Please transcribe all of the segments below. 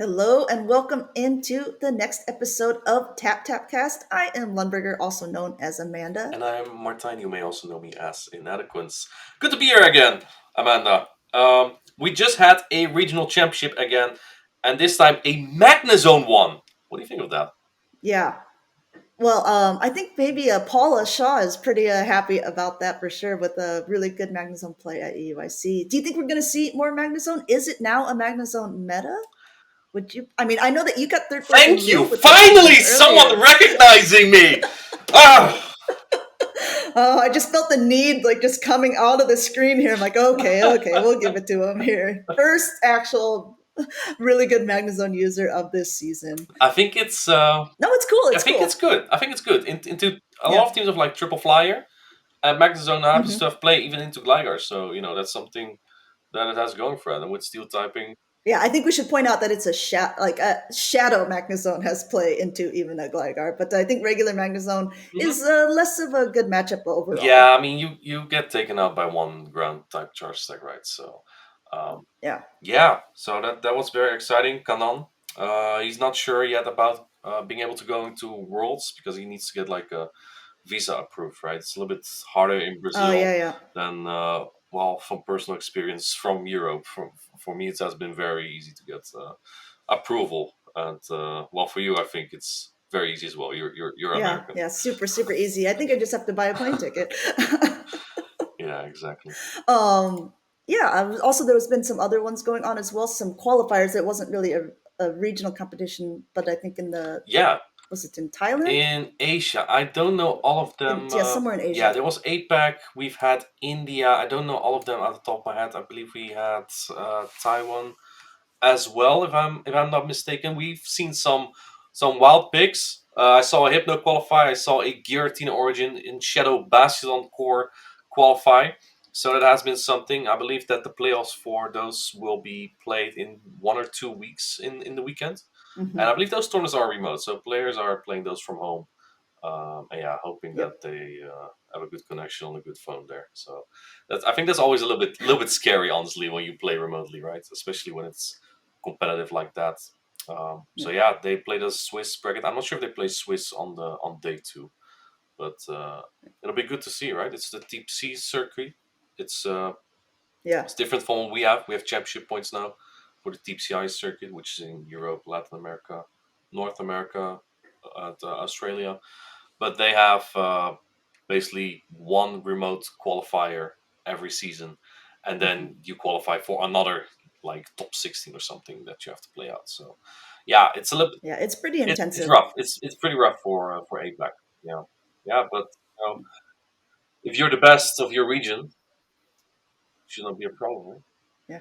Hello and welcome into the next episode of Tap Tap Cast. I am Lundberger, also known as Amanda. And I'm Martijn, you may also know me as Inadequance. Good to be here again, Amanda. We just had a regional championship again, and this time a Magnezone one. What do you think of that? Yeah. Well, I think maybe Paula Shaw is pretty happy about that for sure with a really good Magnezone play at EUIC. Do you think we're going to see more Magnezone? Is it now a Magnezone meta? Would you? I mean, I know that you got third place in Thank you! Youth, which I Finally, mentioned someone earlier. recognizing me! Ah! Oh, I just felt the need, like just coming out of the screen here. I'm like, okay, we'll give it to him here. First actual really good Magnezone user of this season. I think it's. No, it's cool. I It's think it's cool. good. I think it's good. Into a lot Yeah. of teams of like Triple Flyer, and Magnezone happens to hmm have play even into Gligar, so that's something that it has going for it. And with Steel typing, Yeah, I think we should point out that it's a shadow Magnezone has play into even a Gligar, but I think regular Magnezone Mhm. is less of a good matchup overall. Yeah, I mean, you get taken out by one ground type charge stack, right? So, um, Yeah. yeah, so that was very exciting. Kanan, he's not sure yet about being able to go into Worlds because he needs to get like a visa approved, right? It's a little bit harder in Oh Brazil yeah. than well, from personal experience from Europe. For me, it has been very easy to get approval, and well, for you, I think it's very easy as well. You're American. Yeah. Super easy. I think I just have to buy a plane ticket. Yeah, exactly. um, yeah. Also, there has been some other ones going on as well. Some qualifiers. It wasn't really a regional competition, but I think in the Yeah, was it in Thailand? in Asia, I don't know all of them. Yeah, somewhere in Yeah, Asia. there was APAC. We've had India. I don't know all of them at the top of my head. I believe we had Taiwan as well. If I'm not mistaken, we've seen some wild picks. I saw a Hypno qualify. I saw a Giratina Origin in Shadow Bastion Core qualify. So that has been something. I believe that the playoffs for those will be played in 1 or 2 weeks in the weekend. And I hmm believe those tournaments are remote, so players are playing those from home. And yeah, hoping Yep. that they have a good connection on a good phone there. So I think that's always a little bit scary, honestly, when you play remotely, right? Especially when it's competitive like that. So Yep. yeah, they play the Swiss bracket. I'm not sure if they play Swiss on day two, but it'll be good to see, right? It's the Deep Sea circuit. It's uh, Yeah. it's different from what we have. We have championship points now for the Deep Sea Ice circuit, which is in Europe, Latin America, North America, Australia, but they have basically one remote qualifier every season, and hmm then you qualify for another like top 16 or something that you have to play out. So, yeah, it's a little, Yeah. It's pretty it's intensive. rough. It's pretty rough for APAC. Yeah, yeah, but if you're the best of your region, should not be a problem, right? Yeah.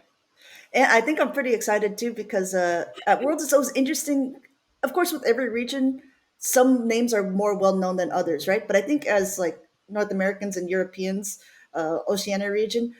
And I think I'm pretty excited too because at Worlds it's always interesting. Of course, with every region, some names are more well known than others, right? But I think as like North Americans and Europeans, Oceania region,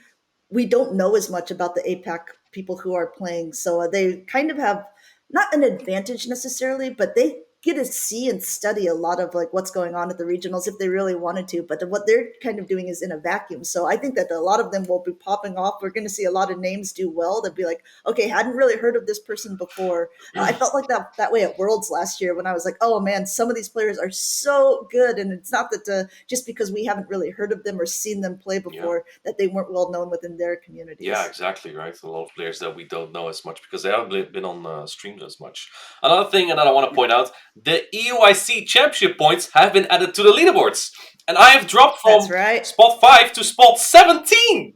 we don't know as much about the APAC people who are playing. So they kind of have not an advantage necessarily, but they get to see and study a lot of like what's going on at the regionals if they really wanted to. But what they're kind of doing is in a vacuum. So I think that a lot of them will be popping off. We're going to see a lot of names do well. They'll be like, okay, hadn't really heard of this person before. I felt like that way at Worlds last year when I was like, oh man, some of these players are so good, and it's not that just because we haven't really heard of them or seen them play Yeah. before that they weren't well known within their Yeah, communities. exactly, right. A lot of players that we don't know as much because they haven't been on streams as much. Another thing that I want to Yeah, point out: the EUIC championship points have been added to the leaderboards, and I have dropped that's from right. spot 5 to spot 17.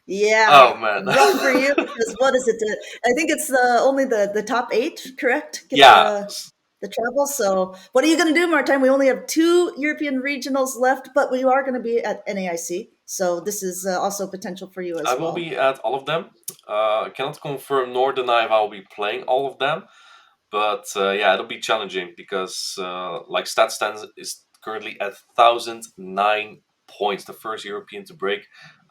Yeah, Oh man, rough for you because what is it? I think it's only the top eight, correct? Get yeah, the travel. So what are you going to do, Martin? We only have two European regionals left, but we are going to be at NAIC. So this is also potential for you I as will well. be at all of them. I cannot confirm nor deny if I will be playing all of them, but yeah, it'll be challenging because like stat stands is currently at 1,009 points, the first European to break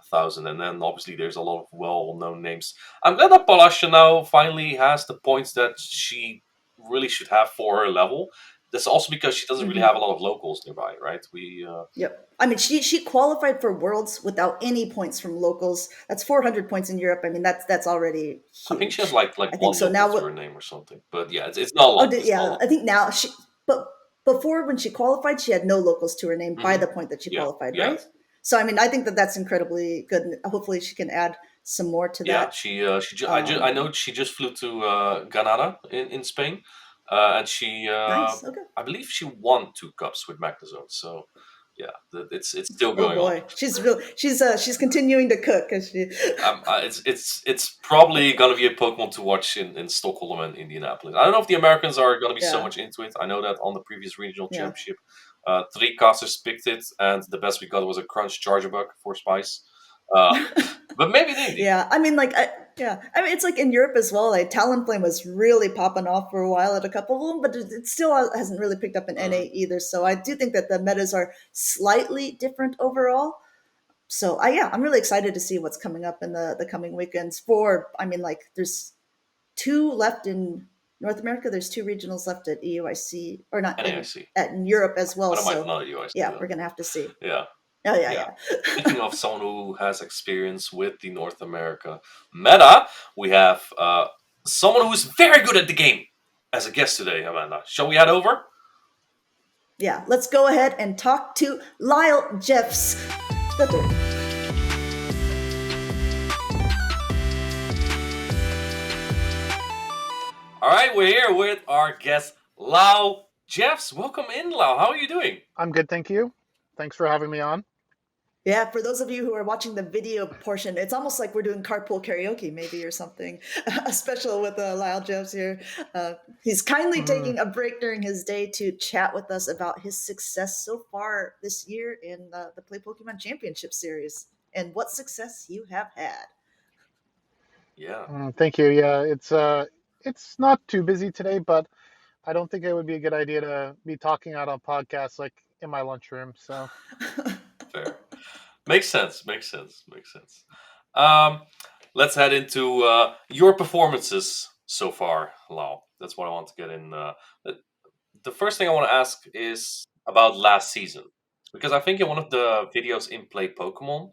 1,000, and then obviously there's a lot of well-known names. I'm glad that Palasha now finally has the points that she really should have for her level. That's also because she doesn't really Hmm. have a lot of locals nearby, right? We Yep. I mean, she qualified for Worlds without any points from locals. That's 400 points in Europe. I mean, that's already I think she has huge. like I think one so. local Now to her what? name or something. But yeah, it's not a Oh, lot. It's not a yeah. lot. I think now she. But before, when she qualified, she had no locals to her name by Hmm. the point that she Yeah, qualified, yeah, right? So I mean, I think that that's incredibly good. And hopefully, she can add some more to yeah. that. I know she just flew to Granada in Spain, and she Nice. Okay. I believe she won 2 cups with Magnezone. So yeah, it's still Oh going on. boy, she's continuing to cook, is she? It's probably gonna be a Pokemon to watch in Stockholm and Indianapolis. I don't know if the Americans are gonna be so Yeah. much into it. I know that on the previous regional Yeah. championship, 3 casters picked it, and the best we got was a Crunch Charger Bug for Spice. Uh, but maybe in Indy. Yeah, I mean, yeah, I mean, it's like in Europe as well. Like Talonflame was really popping off for a while at a couple of them, but it still hasn't really picked up in Hmm. NA either. So I do think that the metas are slightly different overall. So yeah, I'm really excited to see what's coming up in the coming weekends. I mean, like there's two left in North America. There's two regionals left at EUIC, or not NAIC, in Europe as well. but I might So not at UIC yeah, then. we're gonna have to see. Yeah. Oh yeah, Yeah. yeah. Speaking of someone who has experience with the North America meta, we have someone who's very good at the game as a guest today, Amanda. Shall we head over? Yeah, let's go ahead and talk to Lyle Jeffs the third. All right, we're here with our guest, Lyle Jeffs. Welcome in, Lyle. How are you doing? I'm good, thank you. Thanks for having me on. Yeah, for those of you who are watching the video portion, it's almost like we're doing carpool karaoke, maybe, or something. A special with Lyle Jones here. He's kindly Mm, taking a break during his day to chat with us about his success so far this year in the Play Pokemon Championship Series and what success you have had. Yeah. thank you. Yeah, it's not too busy today, but I don't think it would be a good idea to be talking out on podcasts like in my lunchroom. So, Fair. Makes sense. Makes sense. Makes sense. Um, let's head into your performances so far, Lyle. That's what I want to get in. The first thing I want to ask is about last season, because I think in one of the videos in Play Pokemon,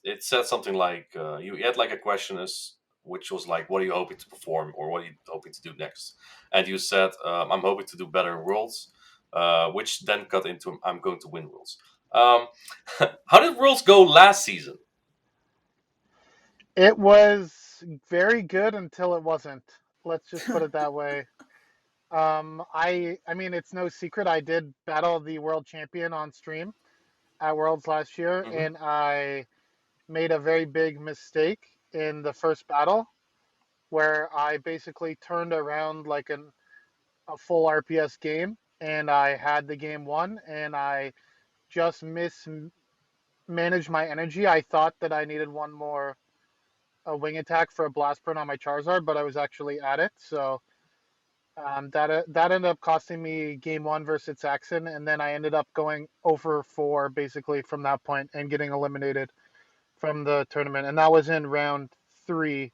it said something like you had like a question as which was like, "What are you hoping to perform, or what are you hoping to do next?" And you said, "I'm hoping to do better in Worlds," which then cut into, "I'm going to win Worlds." Um, how did Worlds go last season? it was very good until it wasn't. Let's just put it that way. I mean, it's no secret I did battle the world champion on stream at Worlds last year, Hmm. and I made a very big mistake in the first battle where I basically turned around like a full RPS game and I had the game won and I just mismanaged my energy. I thought that I needed one more a wing attack for a blast burn on my Charizard, but I was actually at it. So that ended up costing me game one versus Saxon, and then I ended up going over four basically from that point and getting eliminated from the tournament. And that was in round three.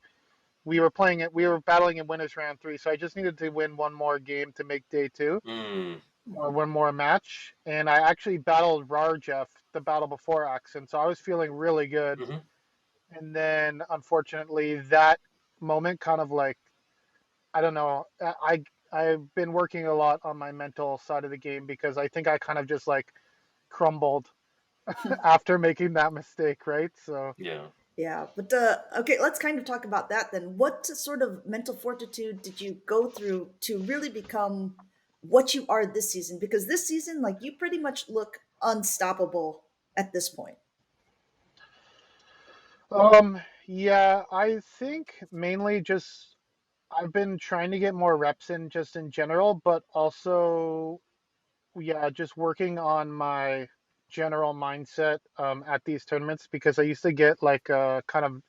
We were playing it. We were battling in winners round three, so I just needed to win one more game to make day two, Mm, or one more match. And I actually battled Jeff the battle before Axon, so I was feeling really good. hmm. And then unfortunately, that moment kind of like I don't know. I've been working a lot on my mental side of the game because I think I kind of just like crumbled after making that mistake, right? So Yeah. Yeah, but okay, let's kind of talk about that then. What sort of mental fortitude did you go through to really become what you are this season? Because this season, like, you pretty much look unstoppable at this point. yeah, I think mainly just I've been trying to get more reps in just in general, but also, yeah, just working on my general mindset at these tournaments because I used to get like kind of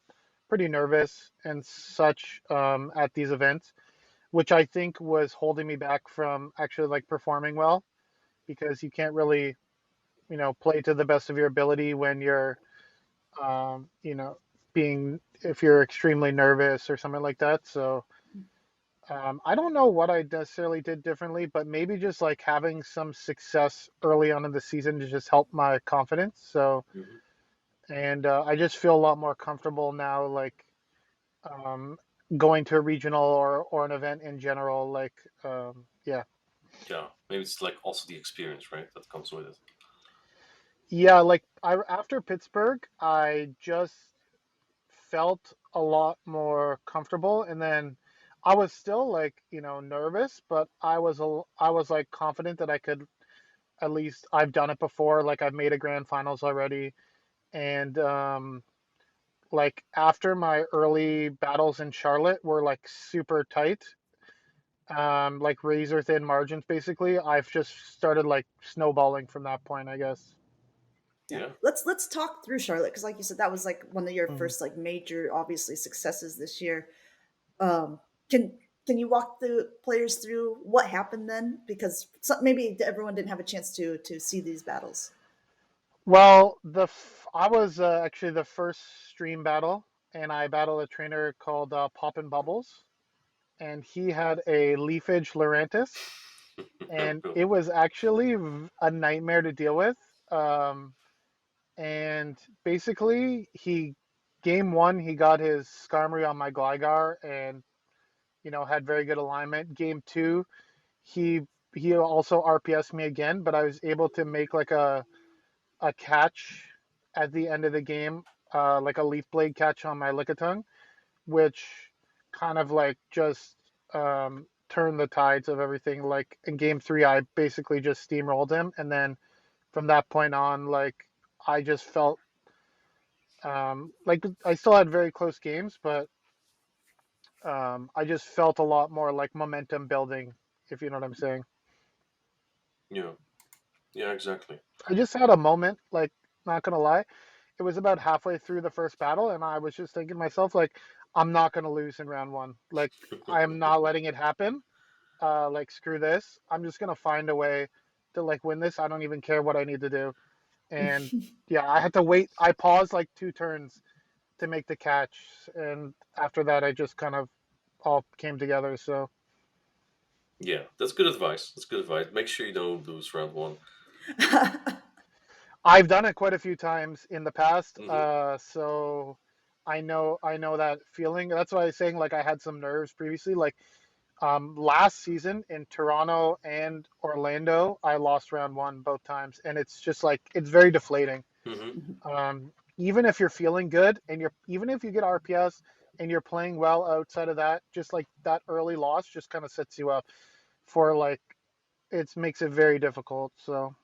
pretty nervous and such at these events, which I think was holding me back from actually like performing well because you can't really, play to the best of your ability when you're, you know, being if you're extremely nervous or something like that. So I don't know what I necessarily did differently, but maybe just like having some success early on in the season to just help my confidence. So, Hmm. and I just feel a lot more comfortable now, like um, going to a regional or an event in general. Like, yeah, Yeah, maybe it's like also the experience, right, that comes with it. yeah. Like I after Pittsburgh, I just felt a lot more comfortable, and then I was still like nervous, but I was like confident that I could at least I've done it before. Like I've made a grand finals already, and like after my early battles in Charlotte were like super tight, like razor thin margins. Basically, I've just started like snowballing from that point, I guess. Yeah. Yeah. Let's talk through Charlotte because, like you said, that was like one of your Mhm. first like major, obviously successes this year. Um, can you walk the players through what happened then? Because maybe everyone didn't have a chance to see these battles. Well, I was actually the first stream battle, and I battled a trainer called Poppin' Bubbles, and he had a Leafage Lurantis, and Cool. it was actually a nightmare to deal with. Um, and basically, game one, he got his Skarmory on my Gligar, and had very good alignment. Game two, he he also RPS me again, but I was able to make like a catch at the end of the game, like a Leaf Blade catch on my Lickitung, which kind of like just turned the tides of everything. Like in game three, I basically just steamrolled him, and then from that point on, like I just felt like I still had very close games, but I just felt a lot more like momentum building, if you know what I'm saying. Yeah. Yeah, exactly. I just had a moment, like not gonna lie, it was about halfway through the first battle, and I was just thinking to myself, like, I'm not gonna lose in round one. Like, I am not letting it happen. Like, screw this. I'm just gonna find a way to like win this. I don't even care what I need to do. And yeah, I had to wait. I paused like two turns to make the catch, and after that, I just kind of all came together. So Yeah, that's good advice. That's good advice. Make sure you don't lose round one. I've done it quite a few times in the past. Hmm. So I know that feeling. That's why I was saying like I had some nerves previously. Like last season in Toronto and Orlando, I lost round one both times, and it's just like it's very deflating. Hmm. Even if you're feeling good and even if you get RPS and you're playing well outside of that, just like that early loss just kind of sets you up for like it makes it very difficult. So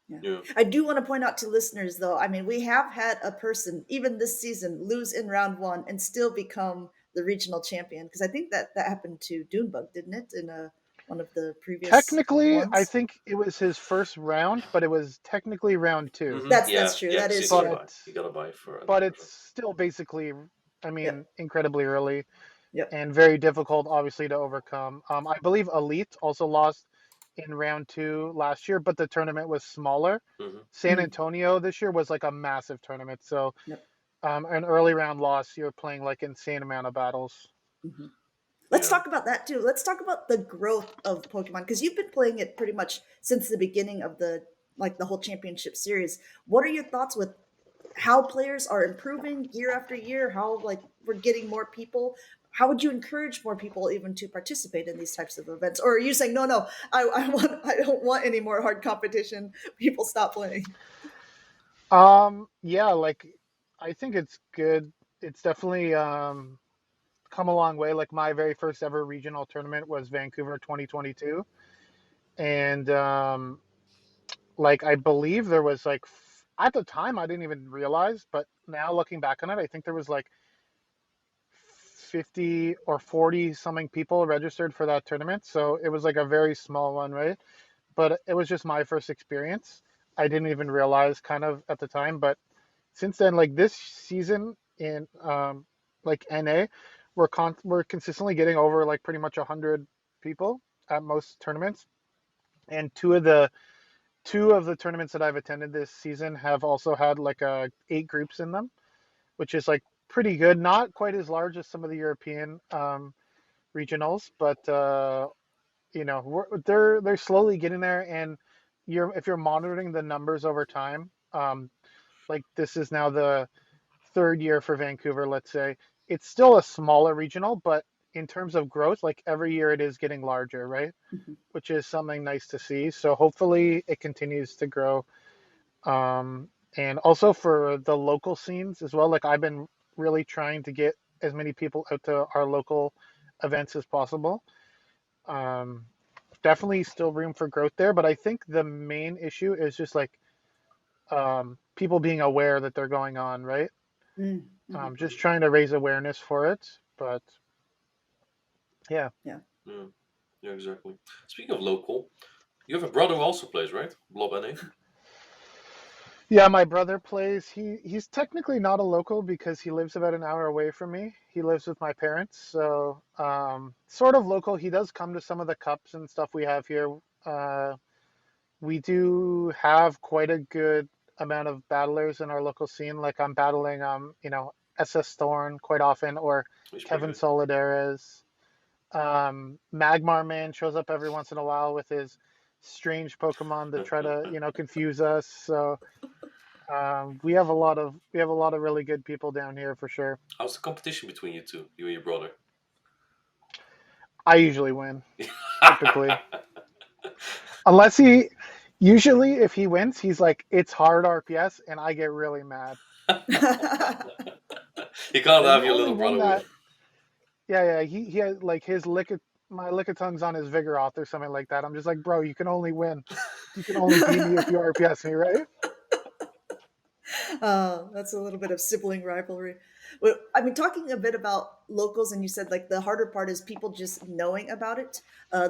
Yeah. Yeah. I do want to point out to listeners, though, I mean, we have had a person, even this season, lose in round one and still become the regional champion. Because I think that happened to Doonebug, didn't it, in one of the previous technically, I ones? think it was his first round, but it was technically round two. Hmm. That's Yeah. true. Yeah. That Because is true. you gotta buy for But another. it's still basically, I Yep. mean, incredibly early Yep. and very difficult, obviously, to overcome. I believe Elite also lost in round two last year, but the tournament was smaller. Hmm. San Mm, Antonio this year was like a massive tournament, so yep. an early round loss, you're playing like insane amount of battles. Hmm. Let's Yeah. talk about that too. Let's talk about the growth of Pokemon because you've been playing it pretty much since the beginning of the whole championship series. What are your thoughts with how players are improving year after year, how like we're getting more people? How would you encourage more people even to participate in these types of events? Or are you saying no, I don't want any more hard competition, people stop playing? Yeah, like I think it's good. It's definitely come a long way. Like my very first ever regional tournament was Vancouver 2022, and like I believe there was like at the time I didn't even realize, but now looking back on it, I think there was like 50 or 40 something people registered for that tournament. So it was like a very small one, right? But it was just my first experience. I didn't even realize kind of at the time, but since then, like this season in like NA, we're consistently getting over like pretty much 100 people at most tournaments, and two of the tournaments that I've attended this season have also had like 8 groups in them, which is like pretty good. Not quite as large as some of the European regionals, but they're slowly getting there, and if you're monitoring the numbers over time, like this is now the third year for Vancouver, let's say, it's still a smaller regional, but in terms of growth, like every year it is getting larger, right? Mhm. Which is something nice to see. So hopefully it continues to grow. And also for the local scenes as well, like I've been really trying to get as many people out to our local events as possible. Um, Definitely still room for growth there, but I think the main issue is just like people being aware that they're going on, right? Mm, mhm. Just trying to raise awareness for it. But yeah, Yeah. Yeah, yeah, exactly. Speaking of local, you have a brother who also plays, right? Blob NA. yeah, my brother plays. He's technically not a local because he lives about an hour away from me. He lives with my parents, so sort of local. He does come to some of the cups and stuff we have here. Uh, we do have quite a good amount of battlers in our local scene. Like I'm battling, SS Thorn quite often, or He's pretty Kevin good. Solidares. Magmar Man shows up every once in a while with his strange Pokemon to try to, confuse us. So we have a lot of really good people down here for sure. How's the competition between you two, you and your brother? I usually win, typically, unless he. Usually, if he wins, he's like, "It's hard RPS," and I get really mad. You can't Like have you your only little won brother win. that. Yeah, yeah. He had like his my tongue's on his Vigoroth or something like that. I'm just like, bro, you can only win. You can only beat me if you RPS me, right? That's a little bit of sibling rivalry. Well, I mean, talking a bit about locals, and you said like the harder part is people just knowing about it.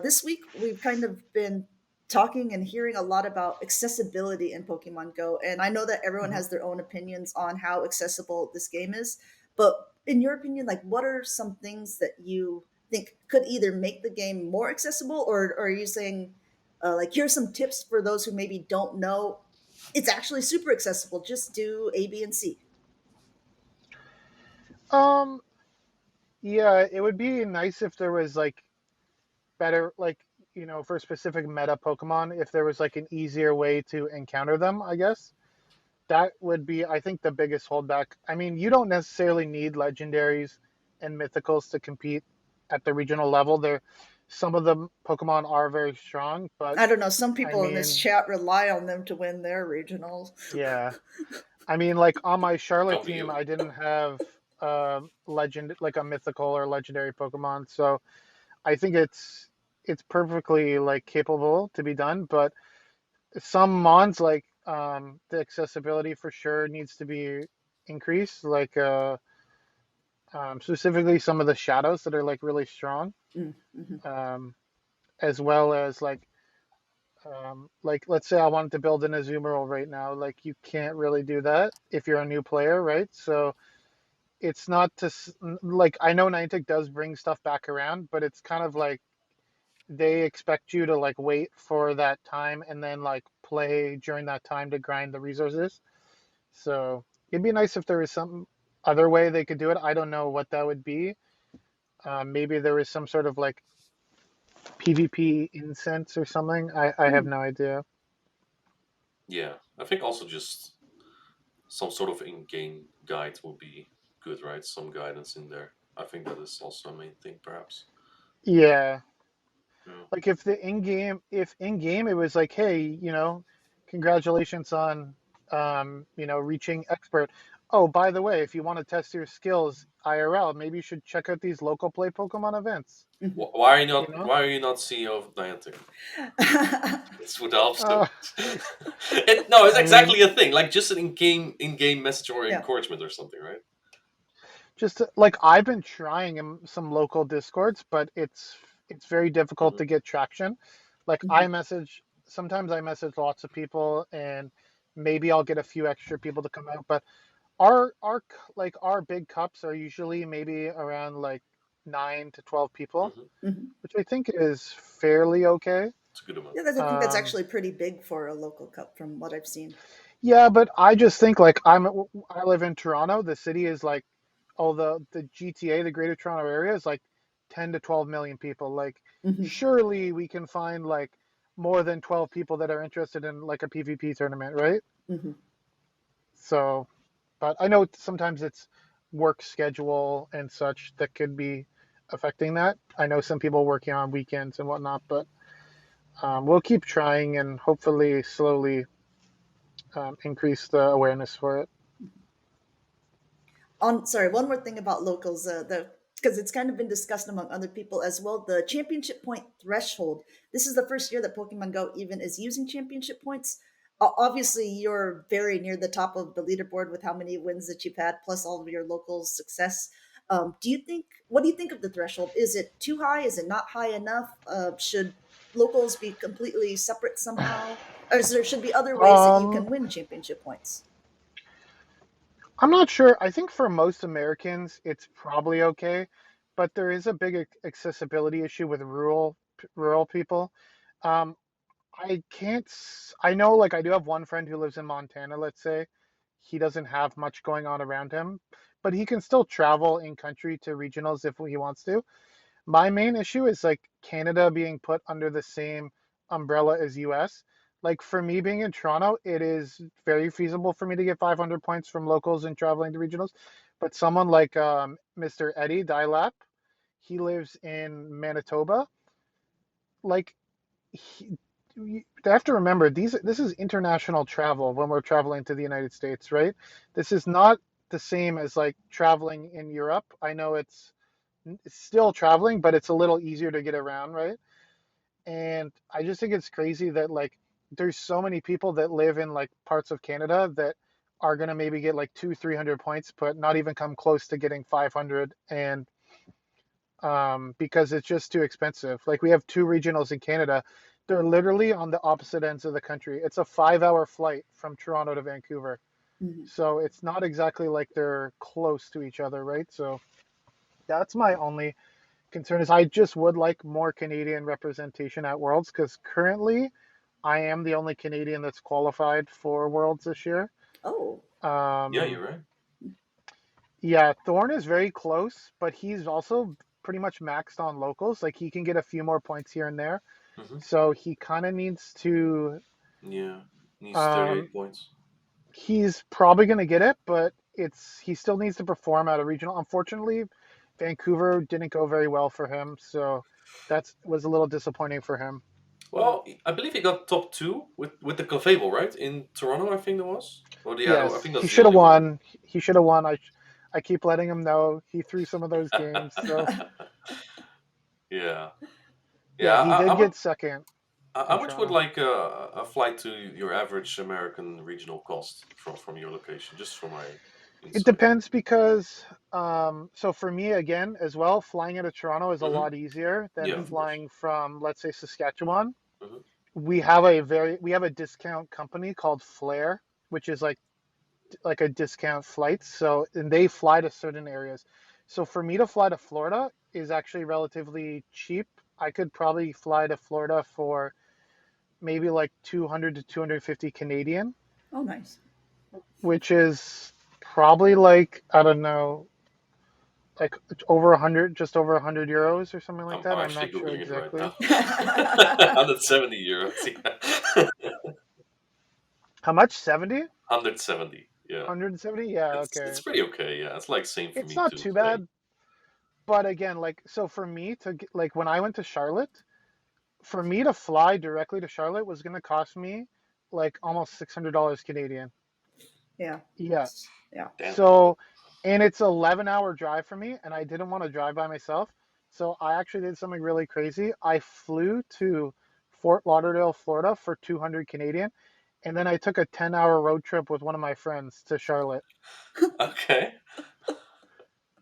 This week, we've kind of been talking and hearing a lot about accessibility in Pokemon Go. And I know that everyone Mhm. has their own opinions on how accessible this game is. But in your opinion, like, what are some things that you think could either make the game more accessible, or are you saying, like, here's some tips for those who maybe don't know it's actually super accessible. Just do A, B, and C. Um, yeah, it would be nice if there was like better, like, for specific meta Pokemon, if there was like an easier way to encounter them, I guess. That would be, I think, the biggest holdback. I mean, you don't necessarily need legendaries and mythicals to compete at the regional level. Some of the Pokemon are very strong, but I don't know. Some I people in this mean, chat rely on them to win their regionals. yeah. I mean, like on my Charlotte Come for team, you. I didn't have like a mythical or legendary Pokemon, so I think it's perfectly like capable to be done, but some mons like the accessibility for sure needs to be increased, like specifically some of the shadows that are like really strong, Mm-hmm. um, as well as like let's say I wanted to build an Azumarill right now, like you can't really do that if you're a new player, right? So it's not like I know Niantic does bring stuff back around, but it's kind of like they expect you to like wait for that time and then like play during that time to grind the resources. So it'd be nice if there was some other way they could do it. I don't know what that would be. Maybe there was some sort of like PvP incense or something. I have Hmm. no idea. Yeah, I think also just some sort of in-game guide would be good, right? Some guidance in there. I think that is also a main thing, perhaps. Yeah, Yeah. like if in game it was like, hey, congratulations on reaching expert. Oh, by the way, if you want to test your skills IRL, maybe you should check out these local play Pokemon events. Hmm. Why are you You not? know? Why are you not CEO of Niantic? This would help so Uh, much. No, it's I mean, exactly a thing. Like just an in-game message or Yeah. encouragement or something, right? just like I've been trying in some local discords, but it's very difficult Hmm. to get traction. Like Hmm. sometimes I message lots of people, and maybe I'll get a few extra people to come out. But our big cups are usually maybe around like 9 to 12 people, Hmm. Hmm. which I think is fairly okay. It's a good amount. Yeah, I think that's Um, actually pretty big for a local cup from what I've seen. yeah, but I just think like I live in Toronto. The city is like, oh, the GTA, the Greater Toronto Area is like 10 to 12 million people. Like, Hmm. surely we can find like more than 12 people that are interested in like a PvP tournament, right? Hmm. So, but I know sometimes it's work schedule and such that could be affecting that. I know some people working on weekends and whatnot, but we'll keep trying and hopefully slowly increase the awareness for it. On sorry, one more thing about locals, the because it's kind of been discussed among other people as well. The championship point threshold. This is the first year that Pokemon Go even is using championship points. Obviously, you're very near the top of the leaderboard with how many wins that you've had, plus all of your local success. Do you think? What do you think of the threshold? Is it too high? Is it not high enough? Should locals be completely separate somehow, or there should be other ways that you Um, can win championship points? I'm not sure. I think for most Americans, it's probably okay, but there is a big accessibility issue with rural people. Um, I can't. I know, like, I do have one friend who lives in Montana, let's say. He doesn't have much going on around him, but he can still travel in country to regionals if he wants to. My main issue is like Canada being put under the same umbrella as US. Like, for me being in Toronto, it is very feasible for me to get 500 points from locals and traveling to regionals. But someone like Mr. Eddie Dilap, he lives in Manitoba. Like, he, you have to remember, this is international travel when we're traveling to the United States, right? This is not the same as like traveling in Europe. I know it's still traveling, but it's a little easier to get around, right? And I just think it's crazy that like there's so many people that live in like parts of Canada that are gonna maybe get like 300 points, but not even come close to getting 500, and because it's just too expensive. Like, we have two regionals in Canada. They're literally on the opposite ends of the country. It's a 5 hour flight from Toronto to Vancouver. Mhm. So it's not exactly like they're close to each other, right? So that's my only concern is I just would like more Canadian representation at Worlds because currently I am the only Canadian that's qualified for Worlds this year. Oh, Yeah, Um, you're right. yeah, Thorn is very close, but he's also pretty much maxed on locals. Like, he can get a few more points here and there. Hmm. So he kind of needs to. Yeah, needs Um, 38 points. he's probably going to get it, but he still needs to perform at a regional. Unfortunately, Vancouver didn't go very well for him, so that was a little disappointing for him. Well, I believe he got top two with the Clefable, right? In Toronto, I think there was. Or yeah, I Yes, think he that's the should have only one. won. He should have won. I keep letting him know he threw some of those games. So Yeah, yeah. yeah, he did get second How in much would Toronto. like a flight to your average American regional cost from your location? Just for my It insight. depends because so for me again as well, flying out of Toronto is a Hmm. lot easier than Yeah, of course. flying from, let's say, Saskatchewan. Hmm. We have a discount company called Flair, which is like a discount flights. So, and they fly to certain areas. So for me to fly to Florida is actually relatively cheap. I could probably fly to Florida for maybe like 200 to 250 Canadian, oh, nice. which is probably like, I don't know, like over 100, just over 100 euros or something like I'm that. I'm actually not sure googling it right exactly. now. 170 euros. Yeah. How much? 70? 170. Yeah, 170? Yeah, it's okay. pretty okay. Yeah, it's like same for It's me not too. too Same. bad, but again, like, so for me to get, like, when I went to Charlotte, for me to fly directly to Charlotte was going to cost me like almost $600 Canadian. Yeah. Yeah. Yeah. Damn. So, and it's 11-hour drive for me, and I didn't want to drive by myself. So I actually did something really crazy. I flew to Fort Lauderdale, Florida for 200 Canadian, and then I took a 10-hour road trip with one of my friends to Charlotte. Okay.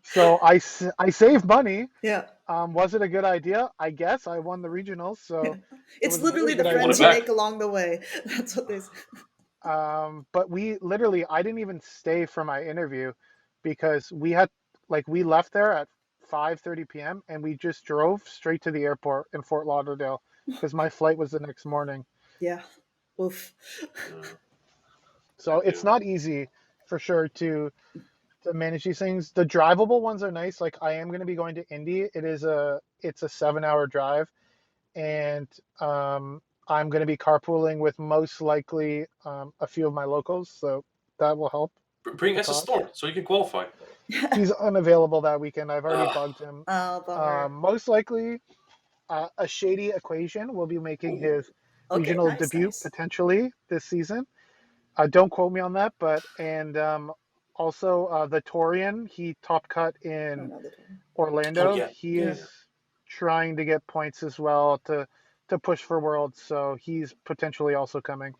So I saved money. Yeah. Was it a good idea? I guess I won the regionals, Yeah. so it It's was a literally very the good You want friends it you idea. back? make along the way. That's what they say. But I didn't even stay for my interview because we left there at 5:30 p.m. and we just drove straight to the airport in Fort Lauderdale because my flight was the next morning. Yeah. Oof. So it's Yeah. not easy for sure to manage these things. The drivable ones are nice. Like I am going to be going to Indy. It's a 7 hour drive, and I'm going to be carpooling with most likely a few of my locals, so that will help Bring the as a cost. Storm so you can qualify. He's unavailable that weekend. I've already Ah, bugged him. Oh, bummer. Most likely, a shady equation will be making Ooh. his Okay, regional nice, debut nice. potentially this season. Don't quote me on that, but and also the Torian, he top cut I don't in know the total. oh Orlando. yeah, He yeah, Yeah, yeah. is trying to get points as well to push for Worlds, so he's potentially also coming.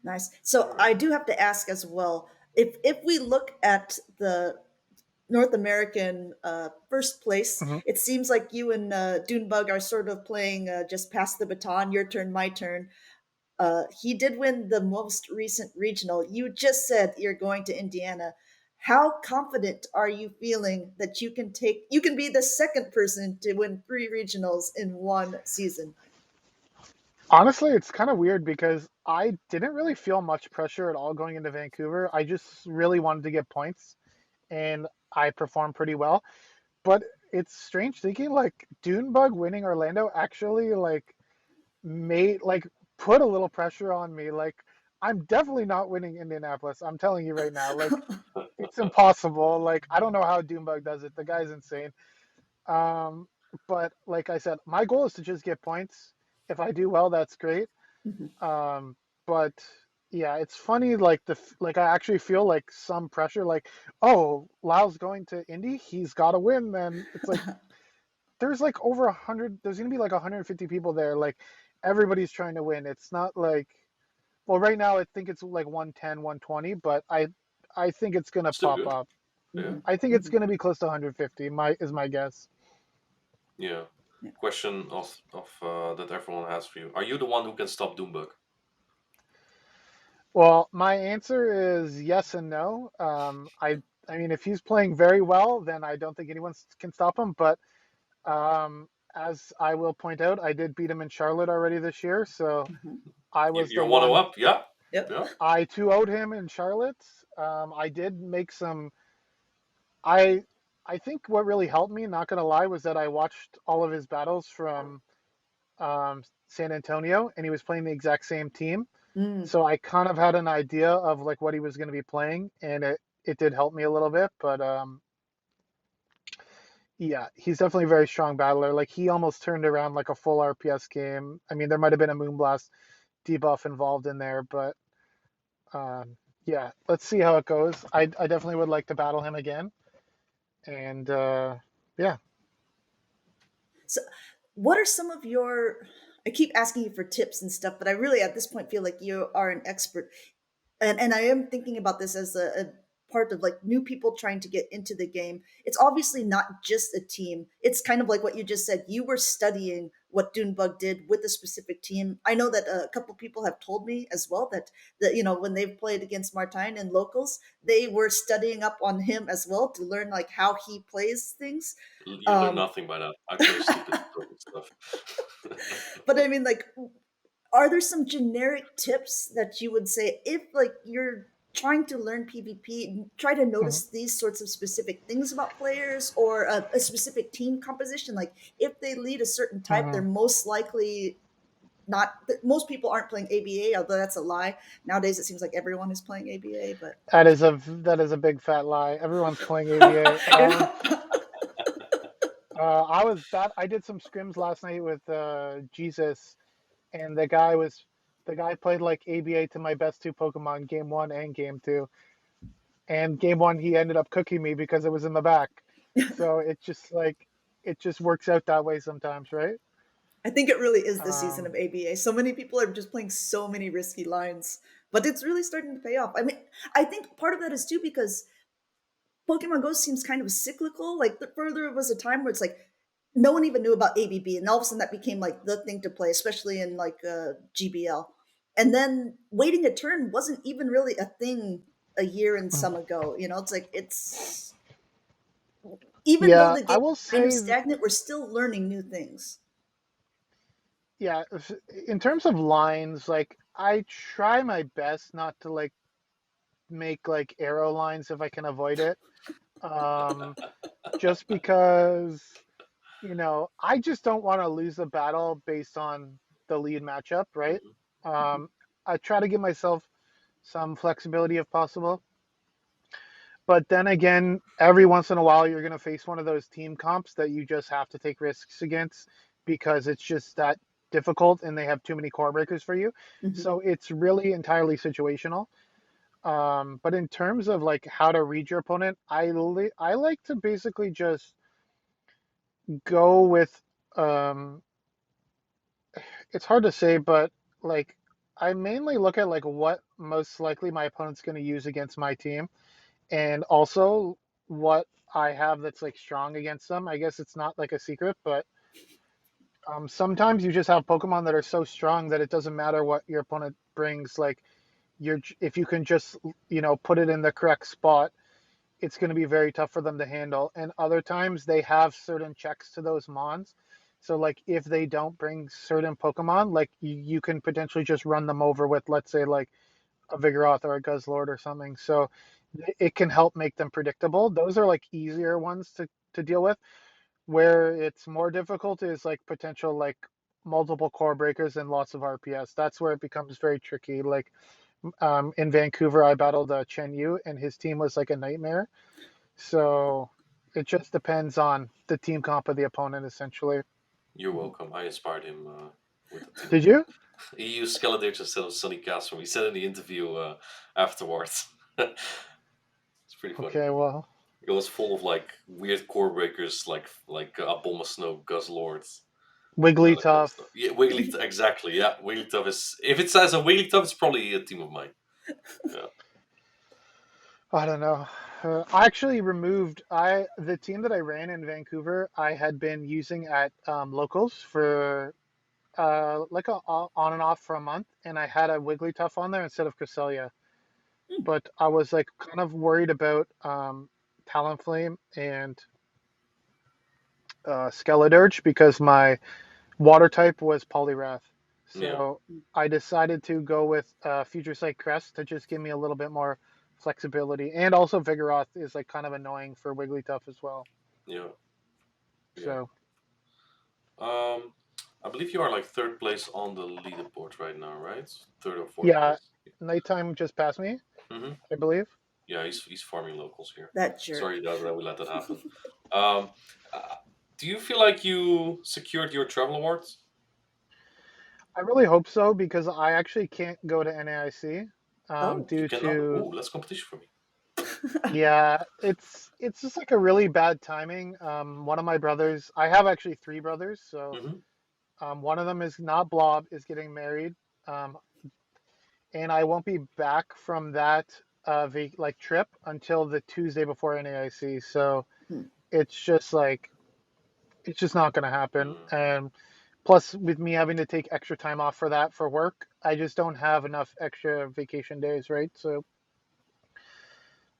nice. All So right. I do have to ask as well, if we look at the North American first place, Hmm. it seems like you and Doonebug are sort of playing just pass the baton, your turn, my turn. He did win the most recent regional. You just said you're going to Indiana. How confident are you feeling that you can be the second person to win three regionals in one season? Honestly, it's kind of weird because I didn't really feel much pressure at all going into Vancouver. I just really wanted to get points, and I performed pretty well. But it's strange thinking like Dunebug winning Orlando actually made put a little pressure on me. Like I'm definitely not winning Indianapolis. I'm telling you right now. Like it's impossible. Like I don't know how Dunebug does it. The guy's insane. Um, but like I said, my goal is to just get points. If I do well, that's great. Mhm. Um, but yeah, it's funny. Like I actually feel like some pressure. Like, oh, Lyle's going to Indy. He's got to win. Then it's like there's like over 100. There's gonna be like 150 people there. Like everybody's trying to win. It's not like well, right now I think it's like 110, 120, but I think it's gonna Still pop good. up. Yeah, Mhm. I think it's Mhm. gonna be close to 150. My guess. yeah. Yeah. Question of that everyone has for you: are you the one who can stop Doombug? Well, my answer is yes and no. I mean, if he's playing very well, then I don't think anyone can stop him. But as I will point out, I did beat him in Charlotte already this year, so Mhm. I was the You're 1-0 one. up. Yeah, Yep. yeah. I 2-0'd him in Charlotte. I did make some. I I think what really helped me, not gonna lie, was that I watched all of his battles from San Antonio, and he was playing the exact same team. Mm. So I kind of had an idea of like what he was going to be playing, and it did help me a little bit. But yeah, he's definitely a very strong battler. Like he almost turned around like a full RPS game. I mean, there might have been a Moonblast debuff involved in there, but um, yeah, let's see how it goes. I definitely would like to battle him again, and yeah. So, what are some of your? I keep asking you for tips and stuff, but I really at this point feel like you are an expert. And I am thinking about this as a part of like new people trying to get into the game. It's obviously not just a team. It's kind of like what you just said. You were studying what Doonebug did with a specific team. I know that a couple people have told me as well that when they've played against Martine and locals, they were studying up on him as well to learn like how he plays things. You learn Um, nothing by that. I play stupid stuff. but I mean, like, are there some generic tips that you would say if like you're trying to learn PvP, try to Mhm, notice these sorts of specific things about players or a specific team composition? Like if they lead a certain type, they're mhm. most likely not. Most people aren't playing ABA, although that's a lie. Nowadays, it seems like everyone is playing ABA, but That is a big fat lie. Everyone's playing ABA. yeah. I did some scrims last night with Jesus, and the guy played like ABA to my best two Pokemon, game one and game two. And game one he ended up cooking me because it was in the back. So it just works out that way sometimes, right? I think it really is the season Um, of ABA. So many people are just playing so many risky lines, but it's really starting to pay off. I mean, I think part of that is too because Pokemon Go seems kind of cyclical. Like the further it was a time where it's like no one even knew about ABB, and all of a sudden that became like the thing to play, especially in like GBL. And then waiting a turn wasn't even really a thing a year and some ago. It's like it's even though yeah, the I game will is kind of say, stagnant, we're still learning new things. yeah, in terms of lines, like I try my best not to like make like arrow lines if I can avoid it. Um, just because, I just don't want to lose the battle based on the lead matchup, right? Mhm. Um, I try to give myself some flexibility if possible. But then again, every once in a while, you're going to face one of those team comps that you just have to take risks against because it's just that difficult and they have too many core breakers for you. Mhm. So it's really entirely situational. But in terms of like how to read your opponent, I like to basically just go with um, it's hard to say, but like I mainly look at like what most likely my opponent's going to use against my team, and also what I have that's like strong against them. I guess it's not like a secret, but sometimes you just have Pokemon that are so strong that it doesn't matter what your opponent brings. Like if you can just put it in the correct spot, it's going to be very tough for them to handle. And other times they have certain checks to those mons. So like if they don't bring certain Pokemon, like you can potentially just run them over with, let's say, like a Vigoroth or a Guzzlord or something. So it can help make them predictable. Those are like easier ones to deal with. Where it's more difficult is like potential like multiple core breakers and lots of RPS. That's where it becomes very tricky. Like in Vancouver, I battled Chen Yu, and his team was like a nightmare. So it just depends on the team comp of the opponent, essentially. You're welcome. I inspired him with the team. Did you? He used Skeledix instead of Sunny Castro. He said in the interview afterwards. It's pretty funny. Okay, well, It was full of like weird core breakers, like Abomasnow, Guzzlord, and all that kind of Wigglytuff. stuff. Yeah, exactly. Yeah, Wigglytuff is. If it says a Wigglytuff, it's probably a team of mine. Yeah. I don't know. I actually removed the team that I ran in Vancouver. I had been using at locals for like on and off for a month, and I had a Wigglytuff on there instead of Cresselia. But I was like kind of worried about Talonflame and Skeledirge because my water type was Poliwrath. Yeah. So I decided to go with Future Sight Crest to just give me a little bit more flexibility. And also Vigoroth is like kind of annoying for Wigglytuff as well. Yeah. Yeah. So Um, I believe you are like third place on the leaderboard right now, right? Third or fourth yeah, place. nighttime just passed me, Mm-hmm. I believe. Yeah, he's farming locals here. That jerk. Sorry that we let that happen. Um, uh, do you feel like you secured your travel awards? I really hope so because I actually can't go to NAIC Oh. You due cannot. to Oh, that's competition for me. yeah, it's just like a really bad timing. One of my brothers, I have actually three brothers, so Mm-hmm. one of them is not Blob, is getting married, um, and I won't be back from that like trip until the Tuesday before NAIC. So Hmm. it's just like it's just not going to happen. Mm, And plus, with me having to take extra time off for that for work, I just don't have enough extra vacation days, right? So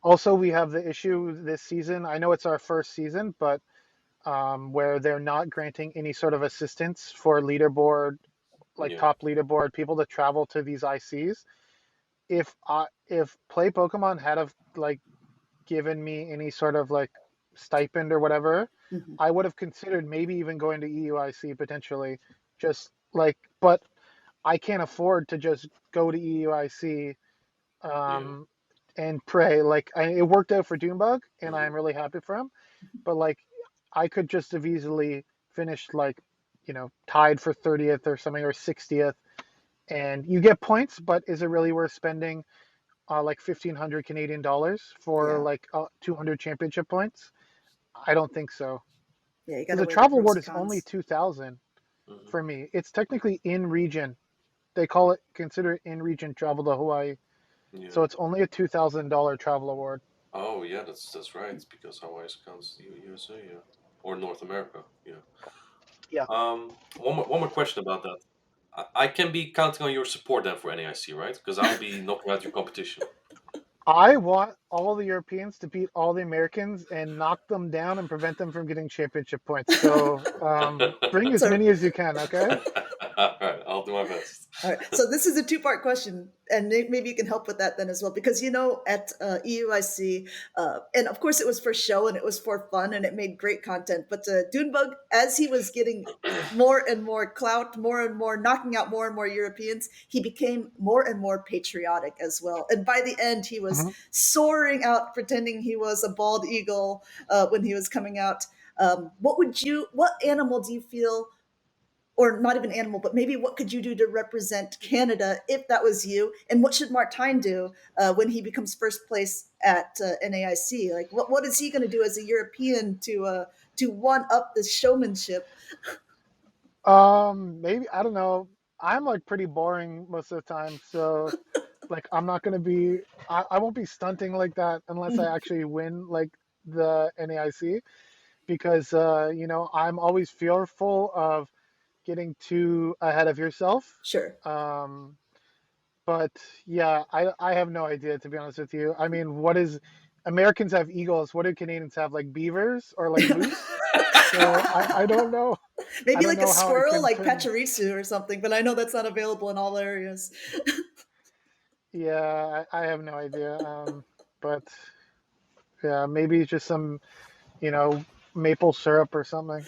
also we have the issue this season. I know it's our first season, but where they're not granting any sort of assistance for leaderboard, like yeah. top leaderboard people to travel to these ICs. If Play Pokemon had have like given me any sort of like stipend or whatever, Mhm. I would have considered maybe even going to EUIC potentially. Just like, but I can't afford to just go to EUIC Yeah. um, and pray. Like it worked out for Doonebug, and Mm-hmm. I'm really happy for him. But like, I could just have easily finished like, tied for 30th or something or 60th, and you get points. But is it really worth spending like 1,500 Canadian dollars for Yeah. like 200 championship points? I don't think so. Yeah, you got Because to the weigh the travel pros award and is only cons. 2,000 Mm-hmm. for me. It's technically in region. They call it consider it in region travel to Hawaii. Yeah. So it's only a $2,000 travel award. Oh, yeah. That's right. Because Hawaii counts USA, yeah, or North America, yeah. Yeah. One more question about that. I can be counting on your support then for NAIC, right? Because I'll be knocking out your competition. I want all the Europeans to beat all the Americans and knock them down and prevent them from getting championship points. So bring as So many as you can, okay? All right, I'll do my best. All right. So this is a two-part question, and maybe you can help with that then as well, because at EUIC, and of course it was for show and it was for fun and it made great content. But Doonebug, as he was getting more and more clout, more and more knocking out more and more Europeans, he became more and more patriotic as well. And by the end, he was Mhm. soaring out, pretending he was a bald eagle when he was coming out. What animal do you feel, or not even animal, but maybe what could you do to represent Canada if that was you? And what should Martin do when he becomes first place at NAIC? Like, what is he going to do as a European to one up the showmanship? Maybe I don't know. I'm like pretty boring most of the time, so like I'm not gonna be. I won't be stunting like that unless I actually win like the NAIC because I'm always fearful of getting too ahead of yourself. Sure. Um, but yeah, I have no idea to be honest with you. I mean, what is Americans have eagles? What do Canadians have? Like beavers or like moose? So I don't know. I Maybe don't like a know how I squirrel, can like turn. Pachirisu or something, but I know that's not available in all areas. Yeah, I have no idea. But yeah, maybe just some, you know, maple syrup or something.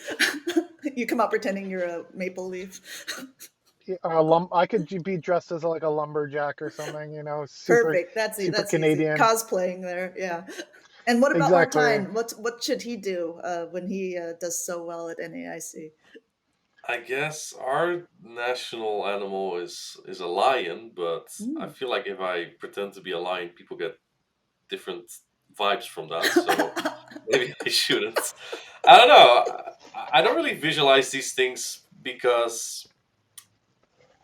You come out pretending you're a maple leaf. Yeah, I could be dressed as like a lumberjack or something, super, Perfect. That's super that's easy. Canadian. Cosplaying there, yeah. And what about Exactly. Martine? What should he do when he does so well at NAIC? I guess our national animal is a lion, but I Mm. feel like if I pretend to be a lion, people get different vibes from that. So maybe I shouldn't. I don't know. I don't really visualize these things because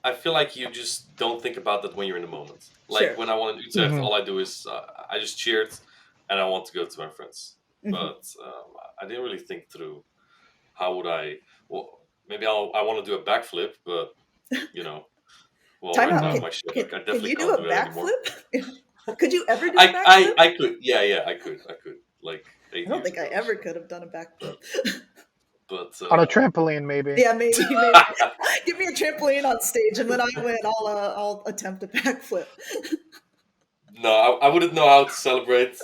I feel like you just don't think about that when you're in the moment. Like Sure. when I won in Utrecht, Hmm. all I do is I just cheered and I want to go to my friends. Hmm. But I didn't really think through how would I. Well, maybe I want to do a backflip, but you know, well, Time right out. now Hmm. with my ship, I Can definitely you do can't a do that anymore. backflip? Could you ever do a I backflip? I could, yeah, I could, like I eight don't years think I ago. ever So, could have done a backflip. but On a trampoline, maybe. Yeah, maybe. Give me a trampoline on stage, and when I win, I'll attempt a backflip. no, I wouldn't know how to celebrate.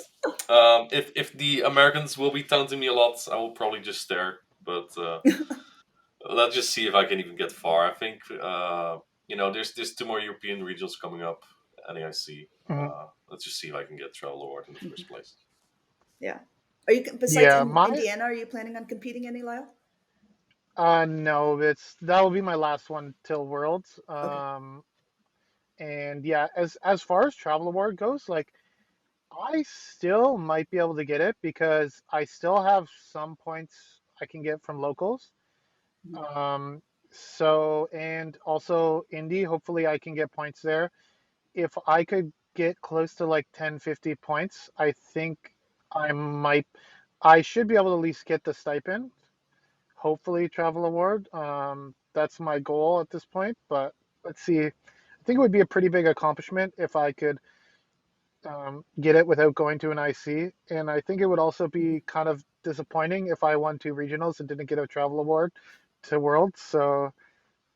If the Americans will be taunting me a lot, I will probably just stare. But let's just see if I can even get far. I think there's two more European regionals coming up. NAIC. Hmm. Let's just see if I can get travel award in the first place. Yeah. Are you besides Yeah, in my Indiana? Are you planning on competing any, Lyle? no, that will be my last one till Worlds. Okay. And yeah, as far as travel award goes, like I still might be able to get it because I still have some points I can get from locals. Mhm. Um, so and also Indy, hopefully I can get points there. If I could get close to like 10, 50 points, I think I might I should be able to at least get the stipend. Hopefully travel award. That's my goal at this point, but let's see. I think it would be a pretty big accomplishment if I could get it without going to an IC. And I think it would also be kind of disappointing if I won two regionals and didn't get a travel award to Worlds. So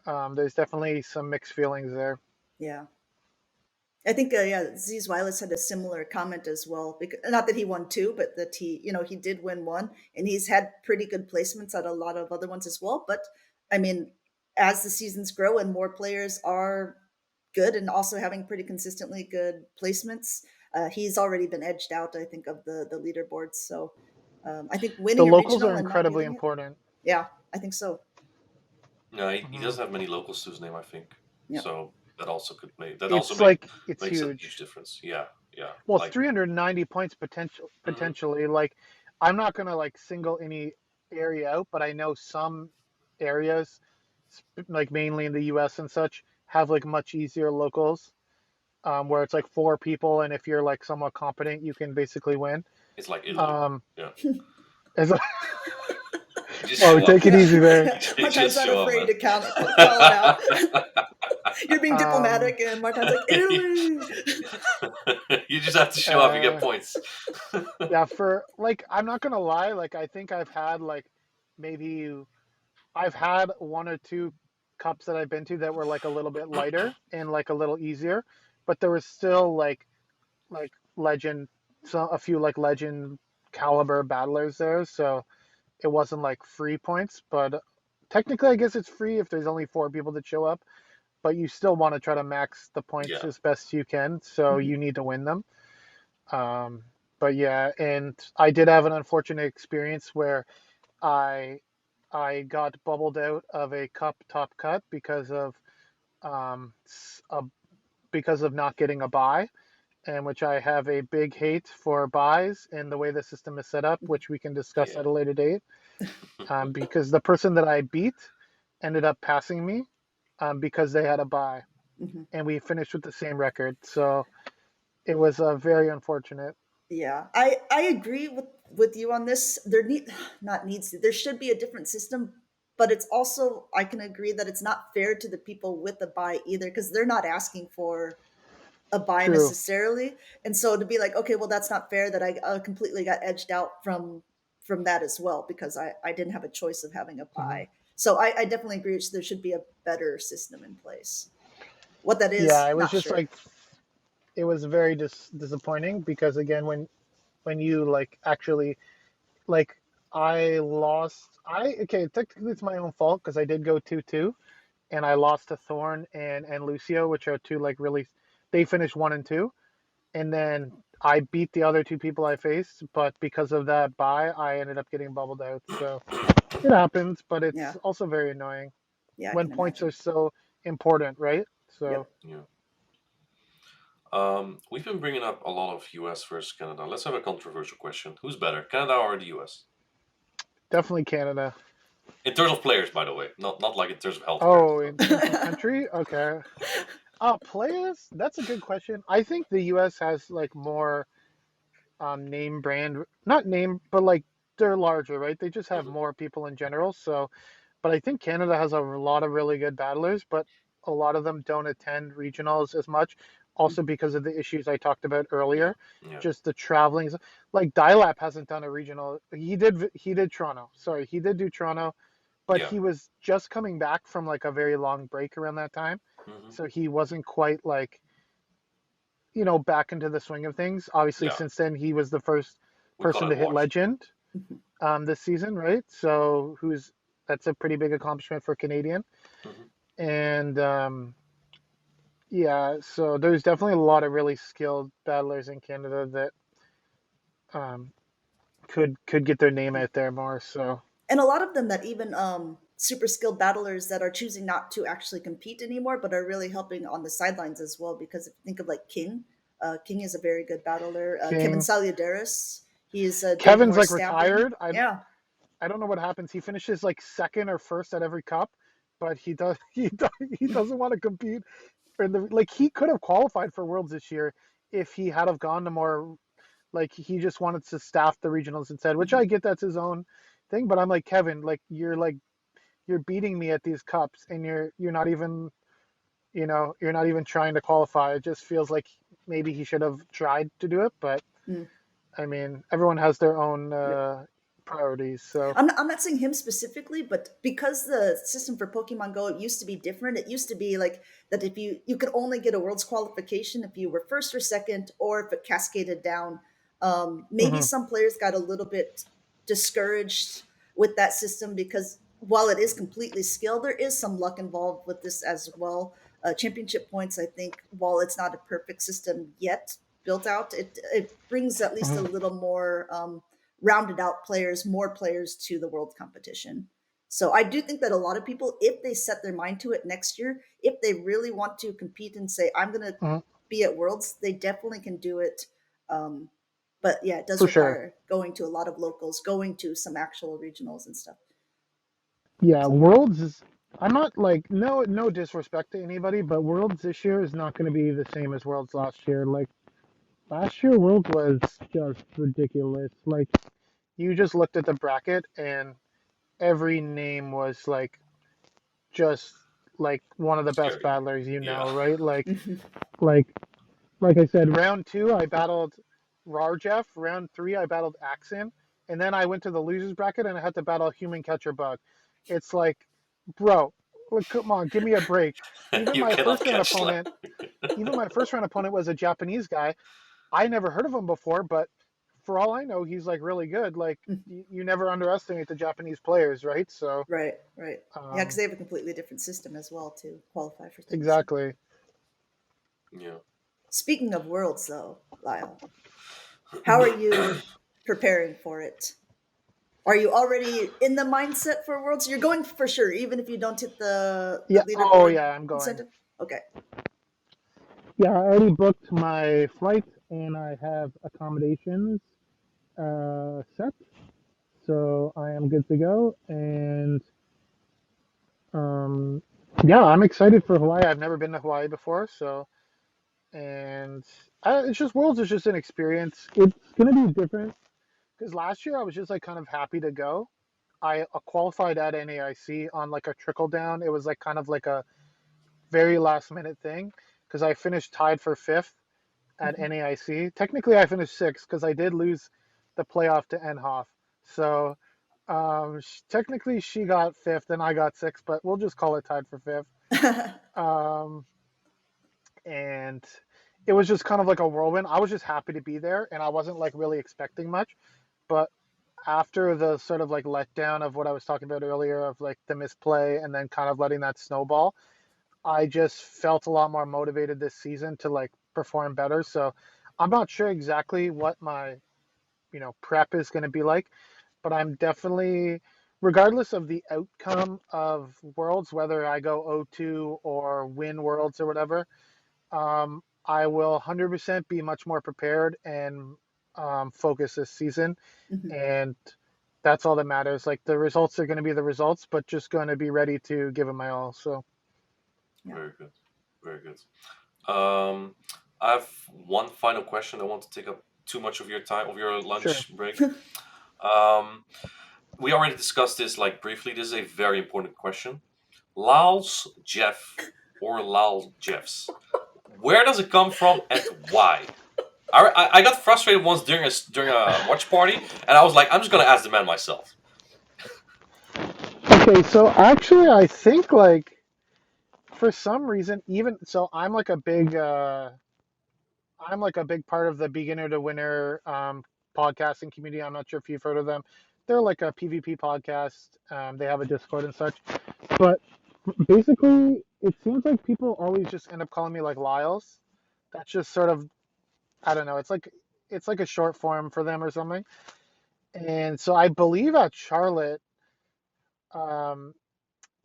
there's definitely some mixed feelings there. Yeah. I think yeah, Z's Wireless had a similar comment as well. Because not that he won two, but that he did win one, and he's had pretty good placements at a lot of other ones as well. But I mean, as the seasons grow and more players are good and also having pretty consistently good placements, he's already been edged out, I think, of the leaderboards. So I think The winning a locals regional are and not incredibly getting it, important. yeah, I think so. No, he Hmm. doesn't have many locals to his name, I think. Yeah. So that also could make that also It's make like it's makes a huge huge. difference. Yeah, yeah. Well, it's Like, 390 points mhm. potentially. Like I'm not gonna like single any area out, but I know some areas, like mainly in the U.S. and such, have like much easier locals, where it's like four people, and if you're like somewhat competent, you can basically win. It's like Italy. Um, Yeah, as you just oh, show up. take it Yeah. easy there. You Martin's just not show up, afraid man. to call it out. You're being Um, diplomatic, and Martin's like, Italy. You just have to show up. You get uh, points. yeah, for like, I'm not gonna lie. Like, I think I've had like maybe I've had one or two cups that I've been to that were like a little bit lighter and like a little easier, but there was still like legend, so a few like legend caliber battlers there, so it wasn't like free points, but technically I guess it's free if there's only 4 people that show up, but you still want to try to max the points Yeah. as best you can, so Mhm. you need to win them. Um, but yeah, and I did have an unfortunate experience where I I got bubbled out of a cup top cut um, a, because of not getting a buy, and which I have a big hate for buys and the way the system is set up, which we can discuss Yeah. at a later date. Because the person that I beat ended up passing me because they had a buy, Mhm. and we finished with the same record. So it was very unfortunate. Yeah, I agree with you on this. There need not needs to, there should be a different system, but it's also I can agree that it's not fair to the people with the buy either because they're not asking for a buy True. necessarily, and so to be like, okay, well that's not fair that I completely got edged out from that as well because I didn't have a choice of having a Mhm. buy. So I definitely agree. There should be a better system in place. What that Yeah, is, it was not just sure. like it was very disappointing because again, when you like actually like I lost, I okay, technically it's my own fault because I did go 2-2 and I lost to Thorn and Lucio, which are two like really, they finished 1-2, and then I beat the other 2 people I faced, but because of that bye, I ended up getting bubbled out. So it happens, but Yeah, it's also very annoying yeah, I when can points are imagine. so important, right? So Yep. Yeah. We've been bringing up a lot of US versus Canada. Let's have a controversial question. Who's better, Canada or the US? definitely Canada. In terms of players, by the way, not like in terms of healthcare and Oh, stuff. in terms of country, okay. Players, that's a good question. I think the US has like more name brand, not name, but like they're larger, right? They just have Hmm. more people in general. So, but I think Canada has a lot of really good battlers, but a lot of them don't attend regionals as much. Also because of the issues I talked about Yeah. earlier, Yeah. just the traveling. Like Dialap hasn't done a regional. He did Toronto. Sorry, he did do Toronto, but Yeah. he was just coming back from like a very long break around that time, Hmm. so he wasn't quite like back into the swing of things. Obviously, Yeah. since then he was the first We call person it to hit washed. legend this season, right? So who's that's a pretty big accomplishment for Canadian. Hmm. And yeah, so there's definitely a lot of really skilled battlers in Canada that um, could get their name out there more. So And a lot of them that even super skilled battlers that are choosing not to actually compete anymore, but are really helping on the sidelines as well. Because if you think of like King, King is a very good battler. Kevin King, Salutaris, he is doing Kevin's more like stabbing. retired. Yeah, I don't know what happens. He finishes like second or first at every cup, but he doesn't want to compete. Like he could have qualified for Worlds this year if he had have gone to more, like he just wanted to staff the regionals instead, which I hmm get that's his own thing. But I'm like, Kevin, like you're beating me at these cups and you're not even you're not even trying to qualify. It just feels like maybe he should have tried to do it, but mm, I mean everyone has their own yep. priorities. So I'm not saying him specifically, but because the system for Pokemon Go it used to be different. It used to be like that if you could only get a world's qualification if you were first or second, or if it cascaded down. Maybe mhm, some players got a little bit discouraged with that system because while it is completely skill, there is some luck involved with this as well. Championship points, I think, while it's not a perfect system yet built out, it brings at least a mhm, little more. Rounded out players, more players to the world competition. So I do think that a lot of people, if they set their mind to it next year, if they really want to compete and say, I'm going to mhm, be at Worlds, they definitely can do it. Um, but yeah, it does for sure. require going to a lot of locals, going to some actual regionals and stuff. Yeah, So Worlds is. I'm not like no disrespect to anybody, but Worlds this year is not going to be the same as Worlds last year. Like last year, Worlds was just ridiculous. Like you just looked at the bracket and every name was like just like one of the best Scary. battlers, Yeah. right? mhm. Like like I said, round two I battled Rarjeff. Round three I battled Axon, and then I went to the losers bracket and I had to battle Human Catcher Bug. It's like, bro, Like, come on, give me a break. Even You my cannot first round catch them. opponent, even my first round opponent was a Japanese guy. I never heard of him before, but for all I know, he's like really good. Like you never underestimate the Japanese players, right? So, Right, right. Yeah, because um, they have a completely different system as well to qualify for things. So. exactly. Yeah. Speaking of worlds, though, Lyle, how are you preparing for it? Are you already in the mindset for worlds? You're going for sure, even if you don't hit the Yeah. Oh leaderboard yeah, I'm going. incentive. Okay. Yeah, I already booked my flight and I have accommodations set, so I am good to go. And um, yeah, I'm excited for Hawaii. I've never been to Hawaii before, so and it's just Worlds is just an experience. It's gonna be different because last year I was just like kind of happy to go. I qualified at NAIC on like a trickle down. It was like kind of like a very last minute thing because I finished tied for fifth at Hmm. NAIC. Technically, I finished sixth because I did lose the playoff to Enhoff. So technically, she got fifth and I got sixth, but we'll just call it tied for fifth. Um, and it was just kind of like a whirlwind. I was just happy to be there, and I wasn't like really expecting much. But after the sort of like letdown of what I was talking about earlier, of like the misplay and then kind of letting that snowball, I just felt a lot more motivated this season to like perform better. So I'm not sure exactly what my, prep is going to be like, but I'm definitely, regardless of the outcome of Worlds, whether I go O2 or win Worlds or whatever, I will 100% be much more prepared and focused this season. Hmm. And that's all that matters. Like the results are going to be the results, but just going to be ready to give it my all. So, Yeah. Very good. Very good. Um, I have one final question. I want to take up too much of your time, of your sure. lunch break. Um, we already discussed this like briefly. This is a very important question. Lyle's Jeff or Lyle Jeffs? Where does it come from and why? I got frustrated once during a watch party, and I was like, I'm just gonna ask the man myself. Okay, so actually, I think like for some reason, even so, I'm like a big part of the beginner to winner podcasting community. I'm not sure if you've heard of them. They're like a PvP podcast. They have a Discord and such. But basically, it seems like people always just end up calling me like Lyles. That's just sort of, I don't know. It's like a short form for them or something. And so I believe at Charlotte, um,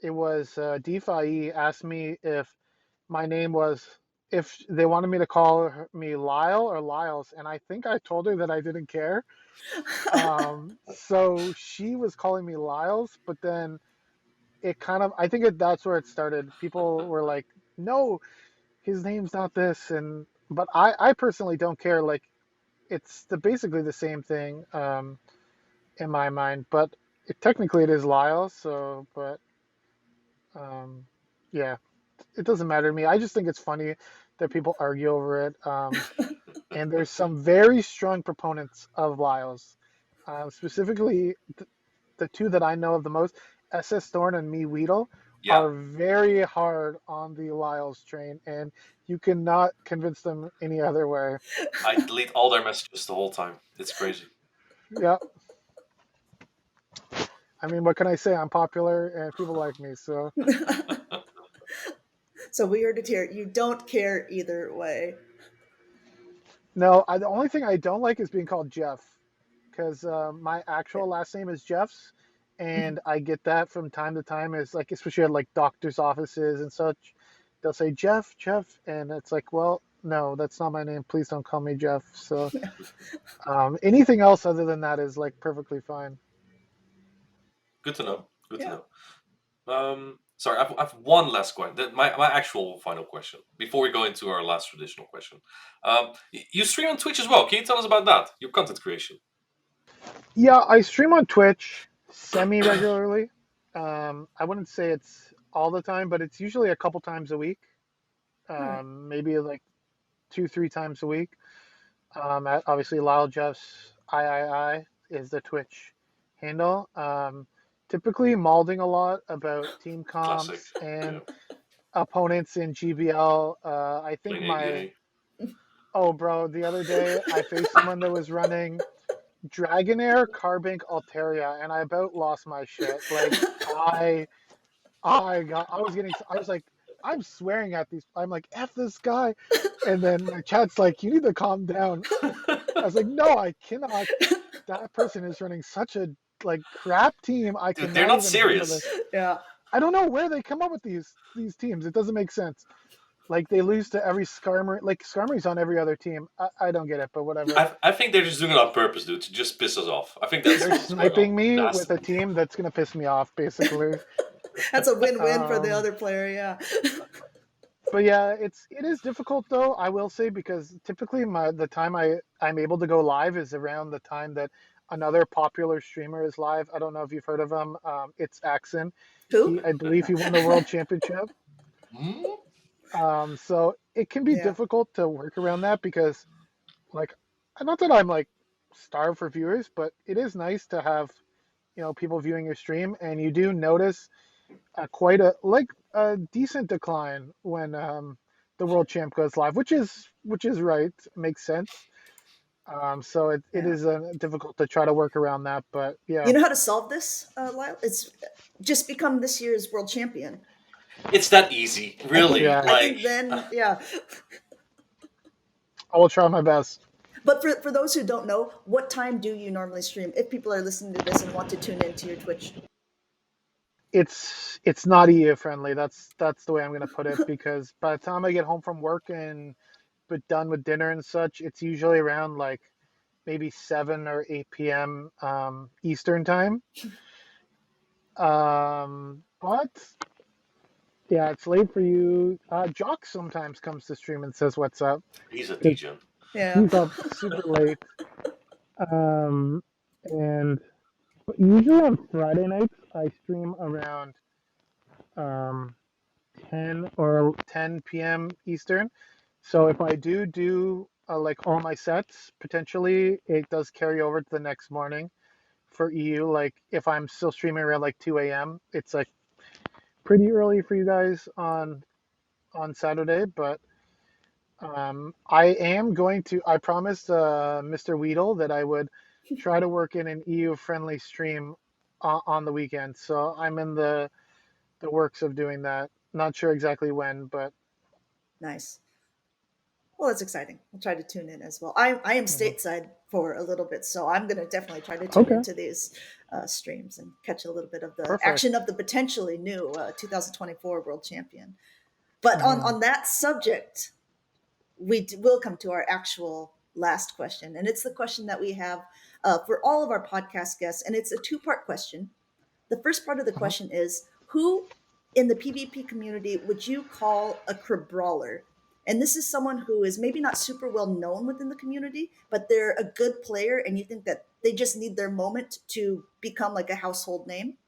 it was DeFi asked me if my name was if they wanted me to call me Lyle or Lyles, and I think I told her that I didn't care. So she was calling me Lyles, but then it kind of I think that's where it started. People were like, "No, his name's not this," and but I personally don't care. Like it's basically the same thing in my mind, but technically it is Lyle. So, but um, yeah, it doesn't matter to me. I just think it's funny that people argue over it. And there's some very strong proponents of Lyles, specifically the two that I know of the most, SS Thorn and Me Weedle, Yeah, are very hard on the Lyles train, and you cannot convince them any other way. I delete all their messages the whole time. It's crazy. Yeah, I mean, what can I say? I'm popular and people like me, so So we heard it here. You don't care either way. no. The only thing I don't like is being called Jeff, because my Yeah. actual last name is Jeff's, Mhm. and I get that from time to time. Is like especially at like doctors' offices and such, they'll say Jeff, Jeff, and it's like, well, no, that's not my name. Please don't call me Jeff. So anything else other than that is like perfectly fine. Good to know. Good to Yeah. know. Sorry, I've one last question. My actual final question before we go into our last traditional question. You stream on Twitch as well. Can you tell us about that? Your content creation. Yeah, I stream on Twitch semi regularly. I wouldn't say it's all the time, but it's usually a couple times a week. All right. Maybe like 2, 3 times a week. Obviously, Lyle Jeffs III is the Twitch handle. typically malding a lot about team Classic. comps Yeah. and opponents in GBL. I think Playing my ABA. oh bro, the other day I faced someone that was running Dragonair Carbink Altaria, and I about lost my shit. Like I I was like, I'm swearing at these. I'm like, F this guy. And then my chat's like, you need to calm down. I was like, no, I cannot. That person is running such a like crap team. I Dude, they're cannot not even handle this. serious. Yeah. I don't know where they come up with these teams. It doesn't make sense. Like they lose to every Skarmory. Like Skarmory's on every other team. I don't get it, but whatever. I think they're just doing it on purpose, dude, to just piss us off. I think that's They're what's going on. sniping me with a Nasty. team that's gonna piss me off, basically. That's a win-win for the Um, other player. Yeah. but yeah, it is difficult though, I will say, because typically the time I'm able to go live is around the time that another popular streamer is live. I don't know if you've heard of him. It's Axon. Who? I believe he won the world championship. Hmm? So it can be Yeah. difficult to work around that because, like, not that I'm like starved for viewers, but it is nice to have people viewing your stream, and you do notice quite a decent decline when the world champ goes live, which is right, makes sense. So it Yeah. is difficult to try to work around that, but yeah. You know how to solve this, Lyle? It's just become this year's world champion. It's that easy, I think. really. Yeah, I Like, think then, yeah. I will try my best. But for those who don't know, what time do you normally stream? If people are listening to this and want to tune into your Twitch. It's not EU friendly. That's the way I'm gonna put it, because by the time I get home from work and but done with dinner and such, it's usually around like maybe 7 or 8 p.m. Eastern time. But yeah, it's late for you. Jock sometimes comes to stream and says what's up he's a because degen. Yeah. he's up super late. Um, and usually on Friday nights I stream around um 10 or 10 p.m. Eastern. So if I do like all my sets, potentially it does carry over to the next morning for EU. Like if I'm still streaming around like 2 a.m., it's like pretty early for you guys on Saturday. But I am going to. I promised Mr. Weedle that I would try to work in an EU friendly stream on the weekend. So I'm in the works of doing that. Not sure exactly when, but Nice. Well, that's exciting. I'll try to tune in as well. I am mhm. stateside for a little bit, so I'm going to definitely try to tune Okay, into these streams and catch a little bit of the perfect. action of the potentially new 2024 world champion. But Mhm. on that subject, will come to our actual last question, and it's the question that we have for all of our podcast guests, and it's a two-part question. The first part of the Mhm. question is, who in the PvP community would you call a crib brawler? And this is someone who is maybe not super well known within the community, but they're a good player, and you think that they just need their moment to become like a household name.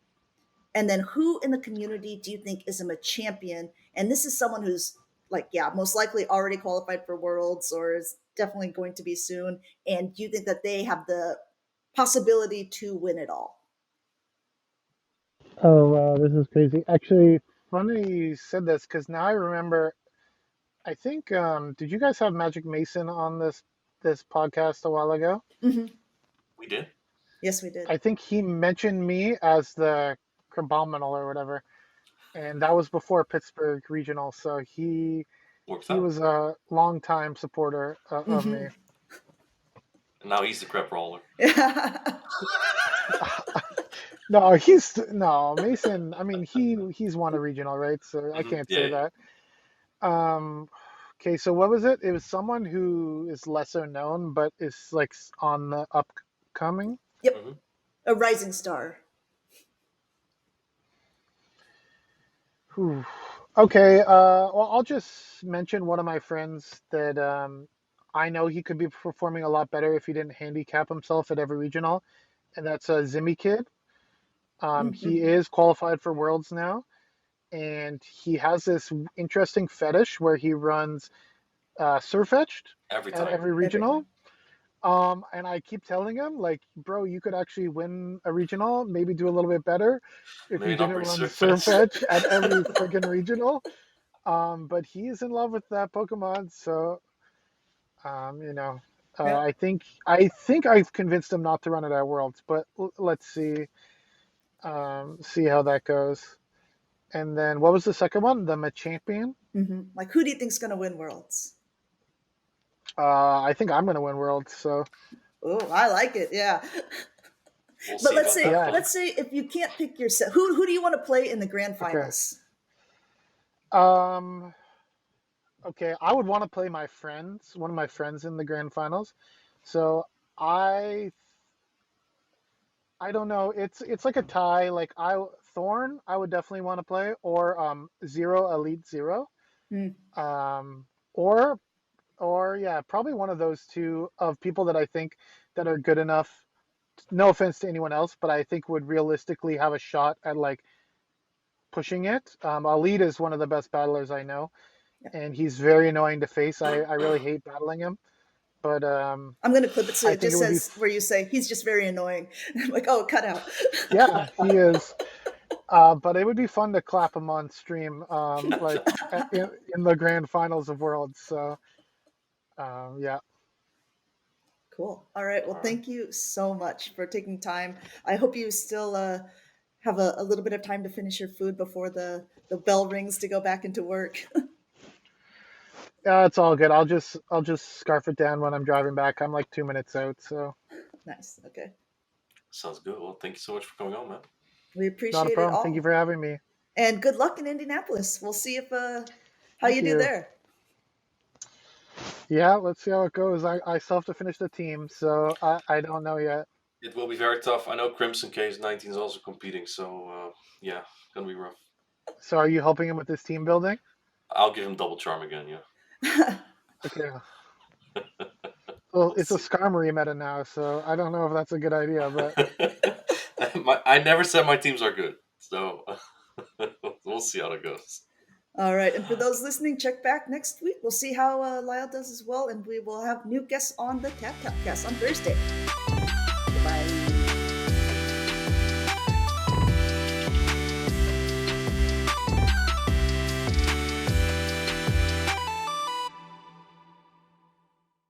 And then who in the community do you think is a champion? And this is someone who's like, yeah, most likely already qualified for Worlds or is definitely going to be soon. And do you think that they have the possibility to win it all? Oh wow, this is crazy. Actually, funny you said this because now I remember. I think did you guys have Magic Mason on this podcast a while ago? Hmm. We did. Yes, we did. I think he mentioned me as the Crabominal or whatever, and that was before Pittsburgh Regional. So Worked he out. was a longtime supporter of me. Hmm. And now he's the crap roller. No, no Mason. I mean, he's won a regional, right? So I can't Yeah, say yeah. that. Um, okay, so what was it? It was someone who is lesser known, but is like on the upcoming. Yep, Hmm. a rising star. Whew. Okay, well, I'll just mention one of my friends that I know he could be performing a lot better if he didn't handicap himself at every regional, and that's Zimmy Kid. He Hmm. is qualified for Worlds now, and he has this interesting fetish where he runs Surfetched Every at time. every Every regional. time. And I keep telling him, like, bro, you could actually win a regional, maybe do a little bit better if you Maybe not didn't bring run Surfetch. Surf Edge at every friggin' regional. But he's in love with that Pokemon, so you know, Yeah. I think I've convinced him not to run it at Worlds, but let's see how that goes. And then what was the second one? The Machampion. Like, who do you think's going to win Worlds? I think I'm gonna win Worlds. So Oh, I like it. Yeah. We'll But see about that yeah, one. let's say if you can't pick yourself, who do you want to play in the grand okay. finals? Um, okay, I would want to play my friends, one of my friends in the grand finals. So I I don't know. It's like a tie. Like I Thorn, I would definitely want to play, or Zero Elite Zero, Hmm. um, or yeah, probably one of those two of people that I think that are good enough. No offense to anyone else, but I think would realistically have a shot at like pushing it. Elite is one of the best battlers I know, Yeah. and he's very annoying to face. I really hate battling him, but I'm going to clip it so I it think it just would be says where you say he's just very annoying. I'm like, oh, cut out. yeah, he is. But it would be fun to clap him on stream, like in the grand finals of Worlds. So yeah, Cool. All right. Well, All right. thank you so much for taking time. I hope you still have a little bit of time to finish your food before the bell rings to go back into work. yeah, it's all good. I'll just scarf it down when I'm driving back. I'm like 2 minutes out, so Nice. Okay. Sounds good. Well, thank you so much for coming on, man. We not a appreciate it problem. Thank you all. for having me. And good luck in Indianapolis. We'll see if how Thank you do you. there. Yeah, let's see how it goes. I still have to finish the team, so I don't know yet. It will be very tough. I know Crimson Case 19 is also competing, so yeah, gonna be rough. So are you helping him with this team building? I'll give him double charm again. Yeah, Okay. Well, we'll it's a see. Skarmory meta now, so I don't know if that's a good idea, but I never said my teams are good, so we'll see how it goes. All right. And for those listening, check back next week. We'll see how Lyle does as well. And we will have new guests on the Tap Tap Cast on Thursday.